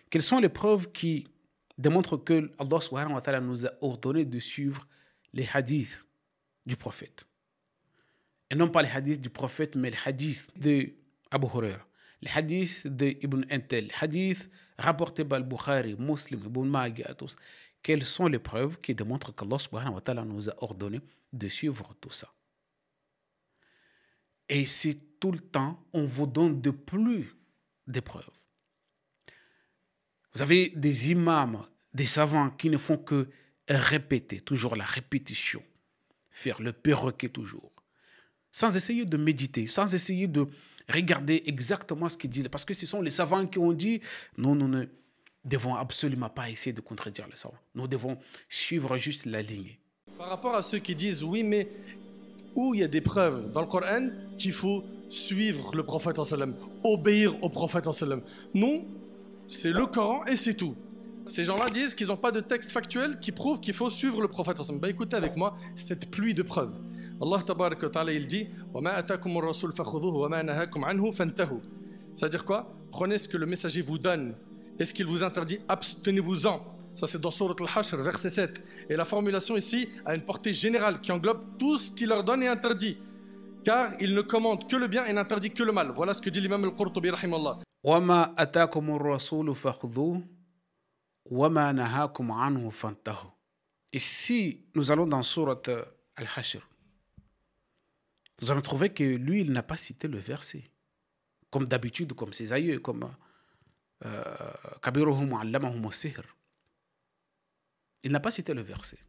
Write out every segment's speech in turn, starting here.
Quelles sont les preuves qui démontrent que Allah subhanahu wa ta'ala nous a ordonné de suivre les hadiths du prophète? Et non pas les hadiths du prophète, mais les hadiths de Abu Huraira, les hadiths de Ibn Antel, les hadiths rapportés par Bukhari, Muslim, Ibn Majah, tous. Quelles sont les preuves qui démontrent qu'Allah subhanahu wa ta'ala nous a ordonné de suivre tout ça? Et si tout le temps, on vous donne de plus des preuves. Vous avez des imams, des savants qui ne font que répéter, toujours la répétition, faire le perroquet toujours, sans essayer de méditer, sans essayer de regarder exactement ce qu'ils disent. Parce que ce sont les savants qui ont dit, non, nous ne devons absolument pas essayer de contredire les savants. Nous devons suivre juste la ligne. Par rapport à ceux qui disent, oui, mais où il y a des preuves dans le Coran qu'il faut suivre le prophète sallam, obéir au prophète sallam. Non, c'est le Coran et c'est tout. Ces gens-là disent qu'ils n'ont pas de texte factuel qui prouve qu'il faut suivre le prophète sallam. Ben écoutez avec moi cette pluie de preuves. Allah tabarak wa ta'ala il dit wa ma atakumur rasul fakhudhuhu wa ma nahakum anhu fantahu. C'est-à-dire quoi? Prenez ce que le messager vous donne et ce qu'il vous interdit, abstenez-vous-en. Ça c'est dans Sourate Al-Hashr, verset 7. Et la formulation ici a une portée générale qui englobe tout ce qu'il leur donne et interdit. Car il ne commande que le bien et n'interdit que le mal. Voilà ce que dit l'imam Al-Qurtubi rahimallah. وَمَا أَتَاكُمُ الرَّسُولُ فَخُذُوهُ وَمَا نَهَاكُمْ عَنْهُ فَانْتَهُوا. Et si nous allons dans Sourate Al-Hashr, nous allons trouver que lui, il n'a pas cité le verset. Comme d'habitude, comme ses aïeux, comme Kabiruhum allamahum as-sihr. Il n'a pas cité le verset.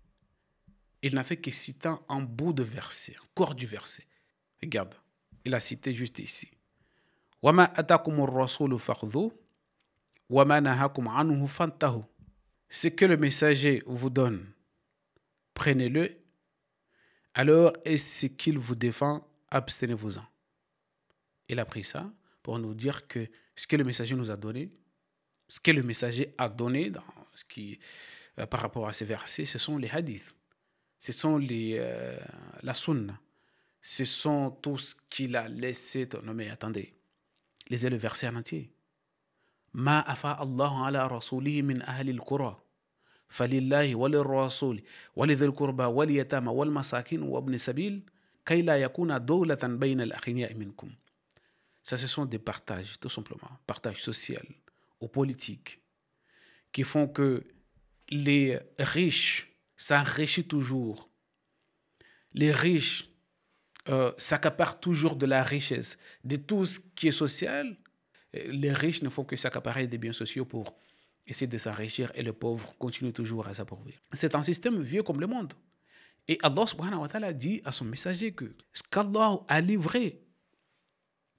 Il n'a fait que citer un bout de verset, un corps du verset. Regarde, il a cité juste ici. وَمَا أَتَاكُمُ الرَّسُولُ فَخُذُوهُ وَمَا نَهَاكُمْ عَنْهُ فَانْتَهُوا. Ce que le messager vous donne, prenez-le. Alors, est-ce qu'il vous défend, abstenez-vous-en. Il a pris ça pour nous dire que ce que le messager nous a donné, ce que le messager a donné dans ce qui, par rapport à ces versets, ce sont les hadiths, ce sont la sunna, ce sont tout ce qu'il a laissé. Non mais attendez, lisez le verset en entier. Ma afa Allah ala rasulihi min ahli al-qura. فلله وللرسول ولذي القربى واليتامى والمساكين وابن السبيل كي لا يكون دولة بين الأغنياء منكم. Ça, ce sont des partages, tout simplement, partages sociaux ou politiques, qui font que les riches s'enrichissent toujours. Les riches s'accaparent toujours de la richesse, de tout ce qui est social. Les riches ne font que s'accaparer des biens sociaux pour essayer de s'enrichir et les pauvres continuent toujours à s'appauvrir. C'est un système vieux comme le monde. Et Allah subhanahu wa ta'ala dit à son messager que ce qu'Allah a livré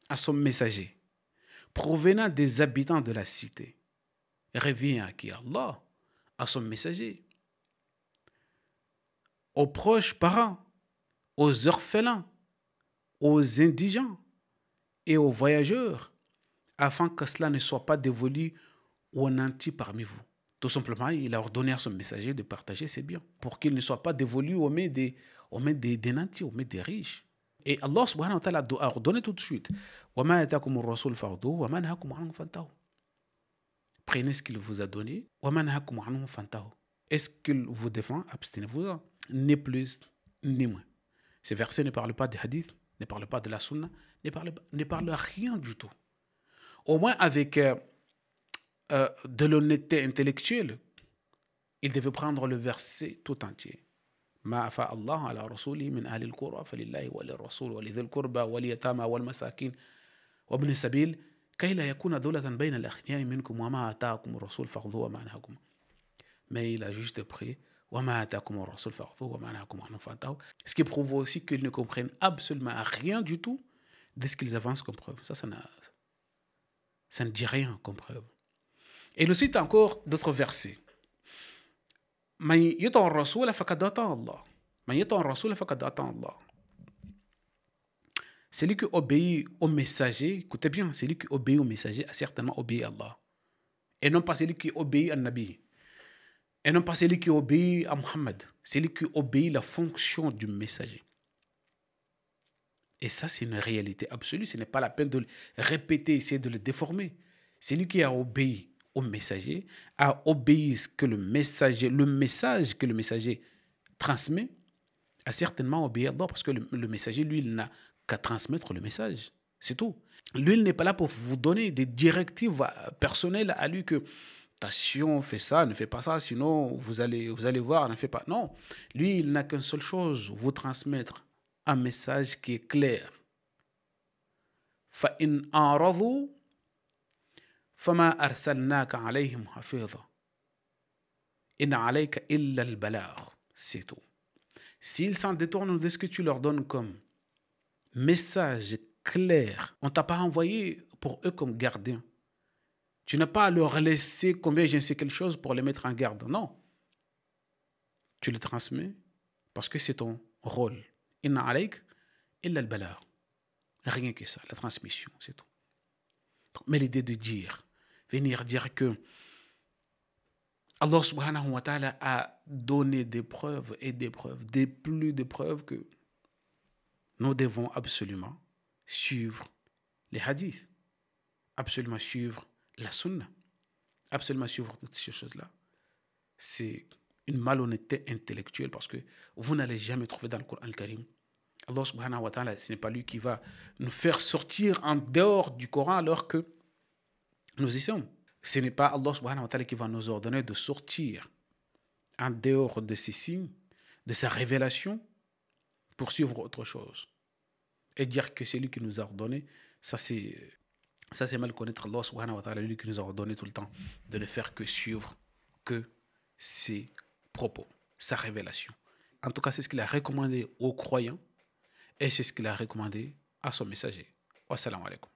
à son messager provenant des habitants de la cité revient à qui? Allah, à son messager, aux proches parents, aux orphelins, aux indigents et aux voyageurs, afin que cela ne soit pas dévolu ou nanti parmi vous. Tout simplement, il a ordonné à son messager de partager ses biens pour qu'il ne soit pas dévolu aux mains des nantis, aux mains des riches. Et Allah subhanahu wa ta'ala a ordonné tout de suite. وَمَا يَتَاكُمُ الرَّسُولُ فَخُذُوهُ وَمَا نَهَاكُمْ عَنْهُ فَانْتَهُوا. Prenez ce qu'il vous a donné. وَمَا نَهَاكُمْ عَنْهُ فَانْتَهُوا. Est-ce qu'il vous défend? Abstenez-vous-en. Ni plus, ni moins. Ces versets ne parlent pas de hadith, ne parlent pas de la sunna, ne parlent rien du tout. Au moins avec de l'honnêteté intellectuelle, il devait prendre le verset tout entier. ما أفاء الله على رسوله من أهل القرى فلله وللرسول ولذي القربى واليتامى والمساكين وابن السبيل كي لا يكون دولة بين الأغنياء منكم وما آتاكم الرسول فخذوه وما نهاكم. Mais il a juste pris وما آتاكم الرسول فخذوه وما نهاكم عنه فانتهوا. Ce qui prouve aussi qu'ils ne comprennent absolument rien du tout de ce qu'ils avancent comme preuve. Ça ne dit rien comme preuve. Et il cite encore d'autres versets. من يطع الرسول فقد أطاع الله. من يطع الرسول فقد أطاع الله. Celui qui obéit au messager, écoutez bien, celui qui obéit au messager a certainement obéi à Allah. Et non pas celui qui obéit à Nabi. Et non pas celui qui obéit à Muhammad. Celui qui obéit la fonction du messager. Et ça, c'est une réalité absolue. Ce n'est pas la peine de le répéter, essayer de le déformer. Celui qui a obéi au messager, à obéir que le message que le messager transmet, à certainement obéir d'or, parce que le messager, lui, il n'a qu'à transmettre le message. C'est tout. Lui, il n'est pas là pour vous donner des directives personnelles à lui que attention, fais ça, ne fais pas ça, sinon vous allez voir, ne fais pas. Non, lui, il n'a qu'une seule chose, vous transmettre un message qui est clair. فَإِنْ أَعْرَضُوا فَمَا أَرْسَلْنَاكَ عَلَيْهِمْ حَفِيظًا إِنْ عَلَيْكَ إِلَّا الْبَلَاغُ. C'est tout. S'ils s'en détournent de ce que tu leur donnes comme message clair, on ne t'a pas envoyé pour eux comme gardien. Tu n'as pas à leur laisser combien je sais quelque chose pour les mettre en garde. Non. Tu le transmets parce que c'est ton rôle. Inna alayk illa al-balagh. Rien que ça, la transmission, c'est tout. Mais l'idée de venir dire que Allah subhanahu wa ta'ala a donné des preuves et des preuves, des plus de preuves que nous devons absolument suivre les hadiths, absolument suivre la sunna, absolument suivre toutes ces choses-là. C'est une malhonnêteté intellectuelle parce que vous n'allez jamais trouver dans le Coran al-Karim. Allah subhanahu wa ta'ala, ce n'est pas lui qui va nous faire sortir en dehors du Coran alors que nous y sommes. Ce n'est pas Allah subhanahu wa ta'ala qui va nous ordonner de sortir en dehors de ses signes, de sa révélation, pour suivre autre chose. Et dire que c'est lui qui nous a ordonné, ça c'est mal connaître Allah subhanahu wa ta'ala, lui qui nous a ordonné tout le temps de ne faire que suivre que ses propos, sa révélation. En tout cas, c'est ce qu'il a recommandé aux croyants et c'est ce qu'il a recommandé à son messager. Wassalamu alaikum.